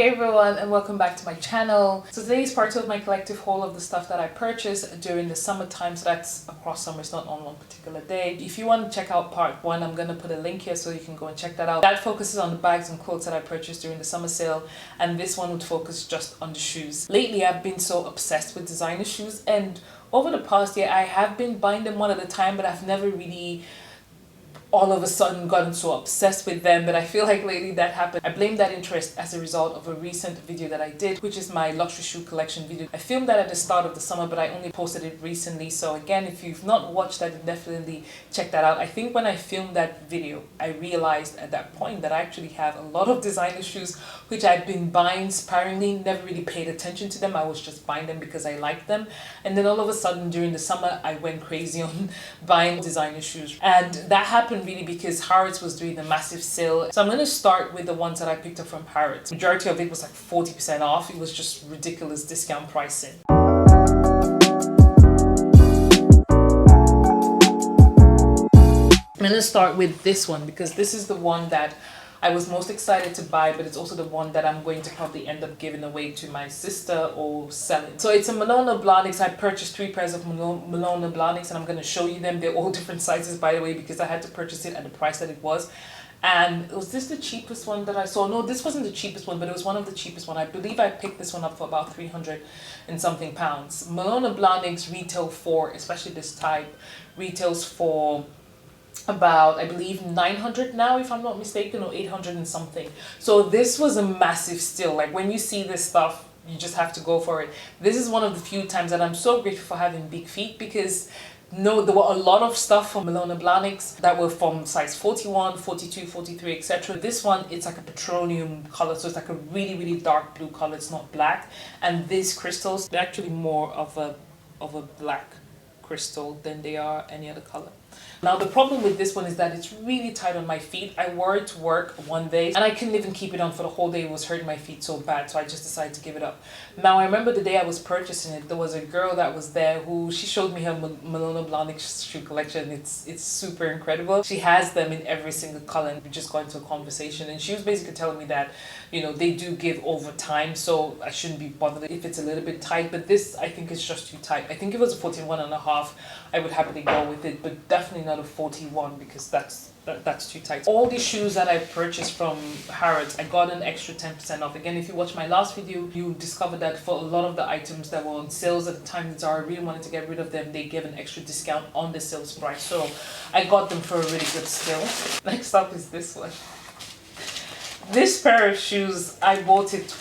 Hey everyone, and welcome back to my channel. So today is part two of my collective haul of the stuff that I purchased during the summertime. So that's across summer, it's not on one particular day. If you want to check out part one, I'm going to put a link here so you can go and check that out. That focuses on the bags and clothes that I purchased during the summer sale, and this one would focus just on the shoes. Lately I've been so obsessed with designer shoes, and over the past year I have been buying them one at a time, but I've never really all of a sudden gotten so obsessed with them. But I feel like lately that happened. I blame that interest as a result of a recent video that I did, which is my luxury shoe collection video. I filmed that at the start of the summer, but I only posted it recently. So again, if you've not watched that, definitely check that out. I think when I filmed that video, I realized at that point that I actually have a lot of designer shoes which I'd been buying sparingly, never really paid attention to them. I was just buying them because I liked them. And then all of a sudden during the summer, I went crazy on buying designer shoes. And that happened really because Harrods was doing a massive sale. So I'm going to start with the ones that I picked up from Harrods. Majority of it was like 40% off. It was just ridiculous discount pricing. I'm going to start with this one because this is the one that I was most excited to buy, but it's also the one that I'm going to probably end up giving away to my sister or selling. So it's a Manolo Blahnik. I purchased 3 pairs of Manolo Blahniks, and I'm going to show you them. They're all different sizes, by the way, because I had to purchase it at the price that it was. And was this the cheapest one that I saw? No, this wasn't the cheapest one, but it was one of the cheapest one. I believe I picked this one up for about 300 and something pounds. Manolo Blahniks retail for, especially this type, retails for about, I believe, 900 now, if I'm not mistaken, or 800 and something. So this was a massive steal. Like, when you see this stuff, you just have to go for it. This is one of the few times that I'm so grateful for having big feet, because no, there were a lot of stuff from Manolo Blahniks that were from size 41, 42, 43, etc. This one, it's like a petroleum color, so it's like a really, really dark blue color. It's not black. And these crystals, they're actually more of a black crystal than they are any other color. Now the problem with this one is that it's really tight on my feet. I wore it to work one day and I couldn't even keep it on for the whole day. It was hurting my feet so bad, so I just decided to give it up. Now I remember the day I was purchasing it, there was a girl that was there who, she showed me her Manolo Blahnik shoe collection. It's super incredible. She has them in every single color, and we just got into a conversation, and she was basically telling me that, you know, they do give over time, so I shouldn't be bothered if it's a little bit tight. But this, I think, is just too tight. I think if it was a 41.5, I would happily go with it, but definitely not a 41, because that's too tight. All these shoes that I purchased from Harrods, I got an extra 10% off. Again, if you watch my last video, you discovered that for a lot of the items that were on sales at the time that Zara really wanted to get rid of them, they gave an extra discount on the sales price. So I got them for a really good steal. Next up is this one. This pair of shoes, I bought it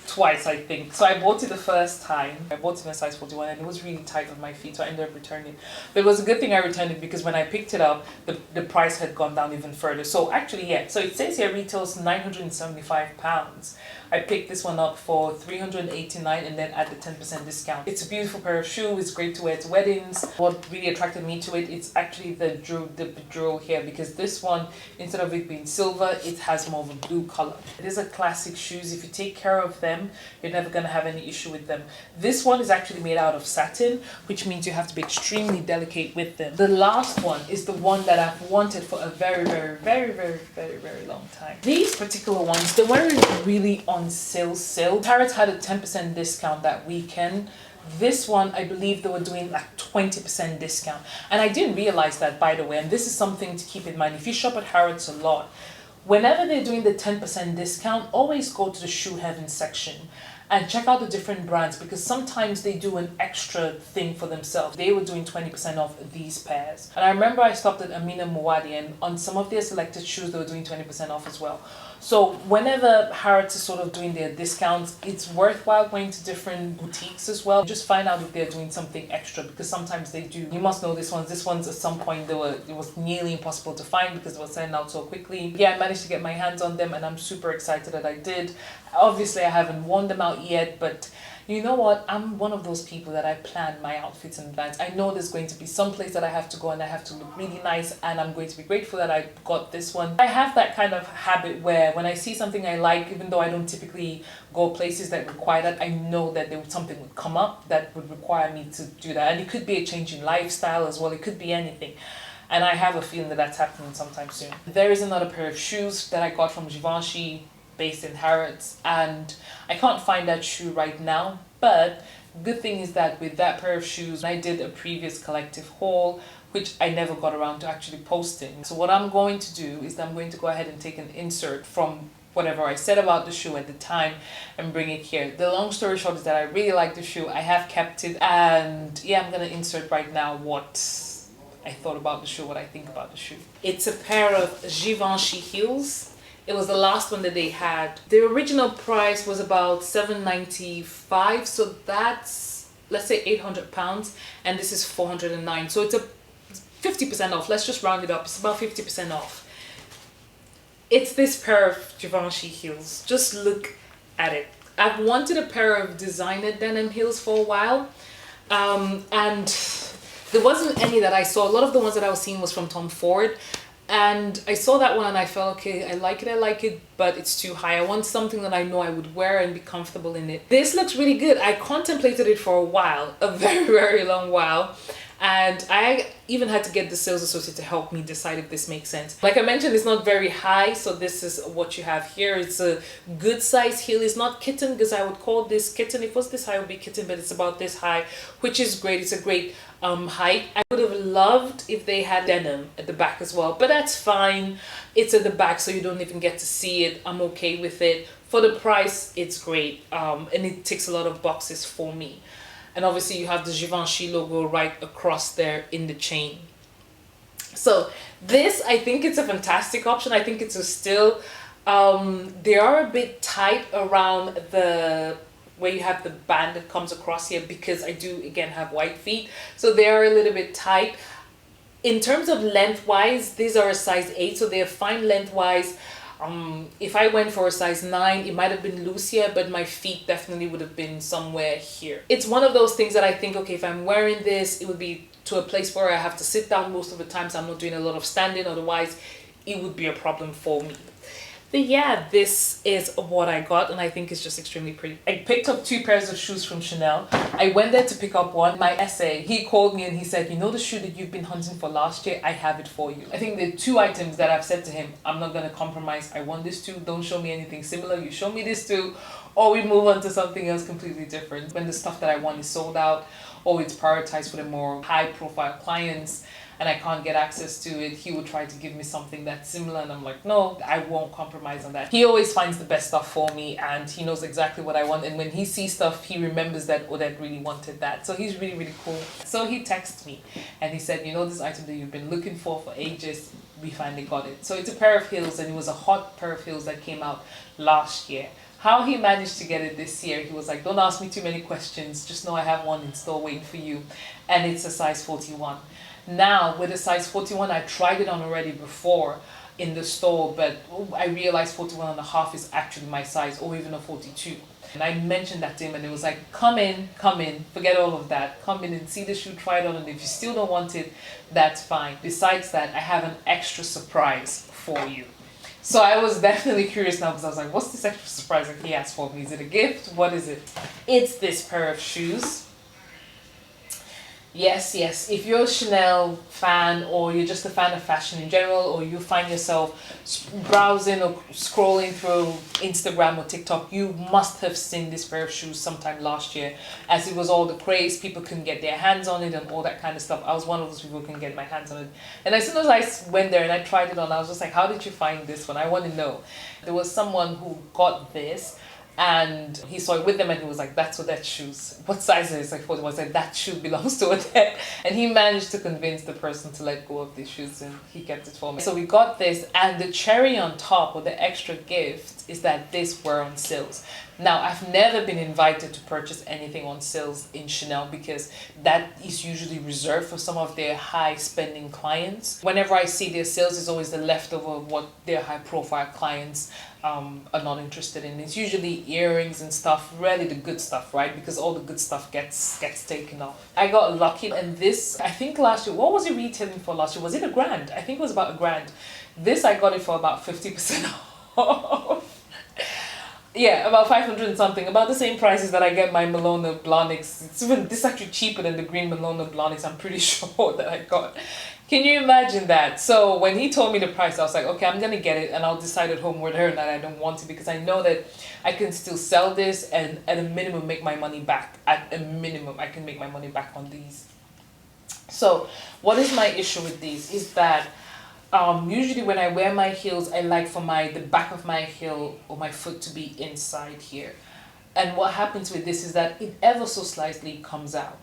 twice, I think. So I bought it the first time. I bought it in a size 41 and it was really tight on my feet, so I ended up returning it. But it was a good thing I returned it, because when I picked it up, the price had gone down even further. So actually, yeah, so it says here retails £975. I picked this one up for $389, and then at the 10% discount. It's a beautiful pair of shoes. It's great to wear to weddings. What really attracted me to it, it's actually the jewel here, because this one, instead of it being silver, it has more of a blue color. It is a classic shoes. If you take care of them, you're never going to have any issue with them. This one is actually made out of satin, which means you have to be extremely delicate with them. The last one is the one that I've wanted for a very, very, very, very, very, very long time. These particular ones, they weren't really on sale. Harrods had a 10% discount that weekend. This one, I believe they were doing like 20% discount. And I didn't realize that, by the way, and this is something to keep in mind. If you shop at Harrods a lot, whenever they're doing the 10% discount, always go to the Shoe Heaven section and check out the different brands, because sometimes they do an extra thing for themselves. They were doing 20% off these pairs. And I remember I stopped at Amina Muwadi, and on some of their selected shoes, they were doing 20% off as well. So whenever Harrods is sort of doing their discounts, it's worthwhile going to different boutiques as well. Just find out if they're doing something extra, because sometimes they do. You must know this one's at some point it was nearly impossible to find because they were selling out so quickly. Yeah, I managed to get my hands on them, and I'm super excited that I did. Obviously, I haven't worn them out yet, but you know what? I'm one of those people that I plan my outfits in advance. I know there's going to be some place that I have to go and I have to look really nice, and I'm going to be grateful that I got this one. I have that kind of habit where when I see something I like, even though I don't typically go places that require that, I know that something would come up that would require me to do that. And it could be a change in lifestyle as well. It could be anything. And I have a feeling that that's happening sometime soon. There is another pair of shoes that I got from Givenchy based in Harrods, and I can't find that shoe right now. But good thing is that with that pair of shoes, I did a previous collective haul, which I never got around to actually posting. So what I'm going to do is I'm going to go ahead and take an insert from whatever I said about the shoe at the time and bring it here. The long story short is that I really like the shoe. I have kept it, and yeah, I'm gonna insert right now what I thought about the shoe, what I think about the shoe. It's a pair of Givenchy heels. It was the last one that they had. The original price was about $795, so that's, let's say, £800, and this is $409. So it's a 50% off. Let's just round it up. It's about 50% off. It's this pair of Givenchy heels. Just look at it. I've wanted a pair of designer denim heels for a while, and there wasn't any that I saw. A lot of the ones that I was seeing was from Tom Ford, and I saw that one and I felt, okay, I like it, but it's too high. I want something that I know I would wear and be comfortable in it. This looks really good. I contemplated it for a while, a very, very long while. And I even had to get the sales associate to help me decide if this makes sense. Like I mentioned, it's not very high, so this is what you have here. It's a good size heel. It's not kitten, because I would call this kitten. If it was this high, it would be kitten, but it's about this high, which is great. It's a great height. I would have loved if they had denim at the back as well, but that's fine. It's at the back, so you don't even get to see it. I'm okay with it. For the price, it's great, and it ticks a lot of boxes for me. And obviously you have the Givenchy logo right across there in the chain. So this, I think it's a fantastic option. I think it's a still, they are a bit tight around the, where you have the band that comes across here, because I do again have white feet. So they are a little bit tight. In terms of lengthwise, these are a size 8, so they're fine lengthwise. If I went for a size 9, it might have been loose here, but my feet definitely would have been somewhere here. It's one of those things that I think, okay, if I'm wearing this, it would be to a place where I have to sit down most of the time, so I'm not doing a lot of standing, otherwise it would be a problem for me. But yeah, this is what I got, and I think it's just extremely pretty. I picked up 2 pairs of shoes from Chanel. I went there to pick up one. My essay, he called me and he said, you know the shoe that you've been hunting for last year? I have it for you. I think the 2 items that I've said to him, I'm not going to compromise. I want this too. Don't show me anything similar. You show me this too, or we move on to something else completely different. When the stuff that I want is sold out, or it's prioritized for the more high profile clients, and I can't get access to it, he would try to give me something that's similar, and I'm like, no, I won't compromise on that. He always finds the best stuff for me, and he knows exactly what I want, and when he sees stuff, he remembers that Odette really wanted that. So he's really, really cool. So he texted me and he said, you know, this item that you've been looking for ages, we finally got it. So it's a pair of heels, and it was a hot pair of heels that came out last year. How he managed to get it this year, he was like, don't ask me too many questions, just know I have one in store waiting for you, and it's a size 41. Now, with a size 41, I tried it on already before in the store, but I realized 41.5 is actually my size, or even a 42. And I mentioned that to him, and it was like, come in, forget all of that. Come in and see the shoe, try it on, and if you still don't want it, that's fine. Besides that, I have an extra surprise for you. So I was definitely curious now, because I was like, what's this extra surprise that he has for me? Is it a gift? What is it? It's this pair of shoes. Yes, if you're a Chanel fan, or you're just a fan of fashion in general, or you find yourself browsing or scrolling through Instagram or TikTok, you must have seen this pair of shoes sometime last year, as it was all the craze. People couldn't get their hands on it and all that kind of stuff. I was one of those people who couldn't get my hands on it. And as soon as I went there and I tried it on, I was just like, how did you find this one? I want to know. There was someone who got this, and he saw it with them, and he was like, that's Odette's shoes. What size is it? It's like 41. I said, that shoe belongs to Odette. And he managed to convince the person to let go of these shoes, and he kept it for me. So we got this, and the cherry on top, or the extra gift, is that these were on sales. Now, I've never been invited to purchase anything on sales in Chanel, because that is usually reserved for some of their high spending clients. Whenever I see their sales, it's always the leftover of what their high profile clients are not interested in. It's usually earrings and stuff, really the good stuff, right? Because all the good stuff gets taken off. I got lucky, and this, I think last year, what was it retailing for last year? Was it $1,000? I think it was about $1,000. This, I got it for about 50% off. Yeah, about 500 and something, about the same prices that I get my Manolo Blahniks. This is actually cheaper than the green Manolo Blahniks, I'm pretty sure, that I got. Can you imagine that? So when he told me the price, I was like, okay, I'm gonna get it, and I'll decide at home whether or not I don't want it, because I know that I can still sell this and at a minimum make my money back. At a minimum, I can make my money back on these. So what is my issue with these is that usually when I wear my heels, I like for the back of my heel or my foot to be inside here. And what happens with this is that it ever so slightly comes out.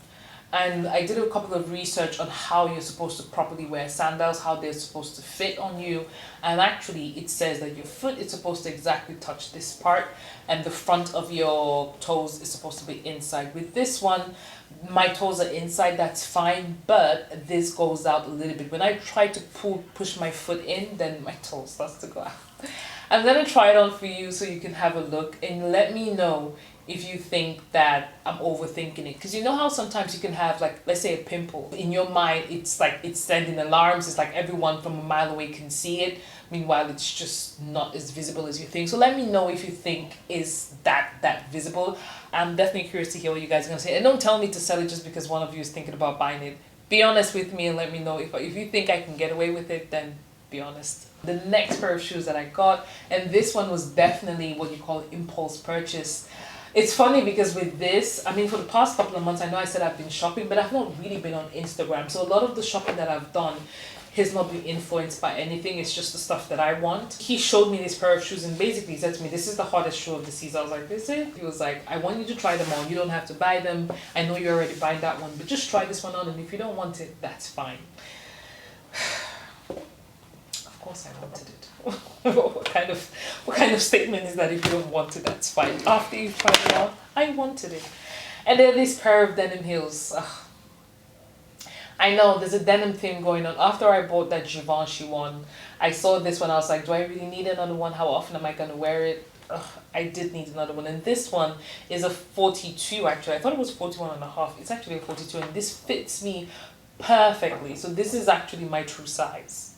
And I did a couple of research on how you're supposed to properly wear sandals, how they're supposed to fit on you. And actually it says that your foot is supposed to exactly touch this part, and the front of your toes is supposed to be inside. With this one, my toes are inside, that's fine, but this goes out a little bit. When I try to push my foot in, then my toe starts to go out. I'm gonna try it on for you so you can have a look and let me know if you think that I'm overthinking it. Because you know how sometimes you can have, like, let's say a pimple. In your mind, it's like it's sending alarms. It's like everyone from a mile away can see it. Meanwhile, it's just not as visible as you think. So let me know if you think is that visible. I'm definitely curious to hear what you guys are gonna say. And don't tell me to sell it just because one of you is thinking about buying it. Be honest with me and let me know if you think I can get away with it, then be honest. The next pair of shoes that I got, and this one was definitely what you call impulse purchase. It's funny because with this, I mean, for the past couple of months, I know I said I've been shopping, but I've not really been on Instagram. So a lot of the shopping that I've done has not been influenced by anything. It's just the stuff that I want. He showed me this pair of shoes and basically said to me, this is the hottest shoe of the season. I was like, is it? He was like, I want you to try them on. You don't have to buy them. I know you're already buying that one, but just try this one on. And if you don't want it, that's fine. Of course I wanted it. what kind of statement is that? If you don't want it, that's fine. After you tried it out, I wanted it. And then this pair of denim heels. Ugh. I know there's a denim thing going on. After I bought that Givenchy one, I saw this one. I was like, do I really need another one? How often am I going to wear it? Ugh, I did need another one. And this one is a 42 actually. I thought it was 41 and a half. It's actually a 42, and this fits me perfectly. So this is actually my true size.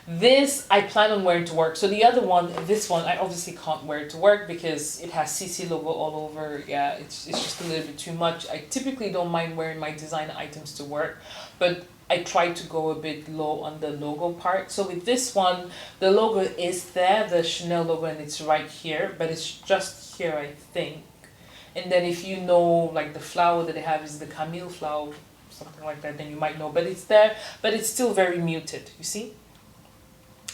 This I plan on wearing to work. So the other one, this one, I obviously can't wear it to work because it has CC logo all over. Yeah, it's just a little bit too much. I typically don't mind wearing my designer items to work, but I try to go a bit low on the logo part. So with this one, the logo is there, the Chanel logo, and it's right here, but it's just here, I think. And then if you know, like the flower that they have is the camille flower, something like that, then you might know. But it's there, but it's still very muted, you see?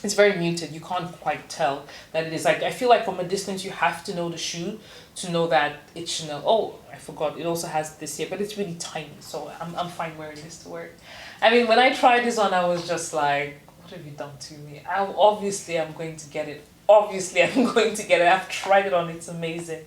It's very muted. You can't quite tell that it is. Like, I feel like from a distance you have to know the shoe to know that it's Chanel. Oh, I forgot. It also has this here, but it's really tiny. So I'm fine wearing this to work. I mean, when I tried this on, I was just like, what have you done to me? Obviously, I'm going to get it. Obviously, I'm going to get it. I've tried it on. It's amazing.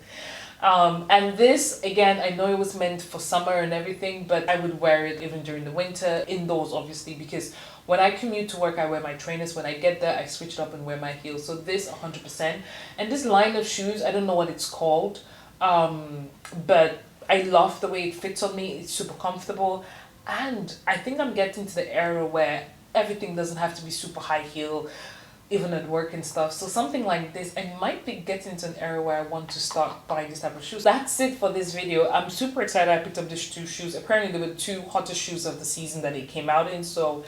And this, again, I know it was meant for summer and everything, but I would wear it even during the winter, indoors obviously, because when I commute to work, I wear my trainers. When I get there, I switch it up and wear my heels. So this 100%. And this line of shoes, I don't know what it's called, but I love the way it fits on me. It's super comfortable. And I think I'm getting to the era where everything doesn't have to be super high heel, even at work and stuff. So something like this, I might be getting to an era where I want to start buying this type of shoes. That's it for this video. I'm super excited I picked up these two shoes. Apparently they were the two hottest shoes of the season that it came out in, so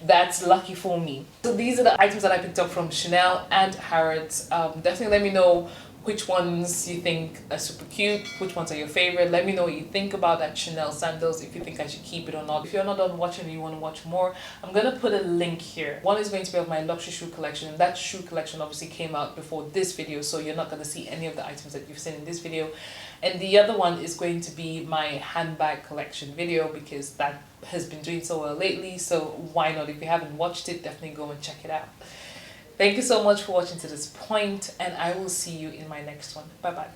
that's lucky for me. So these are the items that I picked up from Chanel and Harrods. Definitely let me know which ones you think are super cute, which ones are your favorite. Let me know what you think about that Chanel sandals, if you think I should keep it or not. If you're not done watching and you want to watch more, I'm going to put a link here. One is going to be of my luxury shoe collection, and that shoe collection obviously came out before this video, so you're not going to see any of the items that you've seen in this video. And the other one is going to be my handbag collection video, because that has been doing so well lately, so why not? If you haven't watched it, definitely go and check it out. Thank you so much for watching to this point, and I will see you in my next one. Bye bye.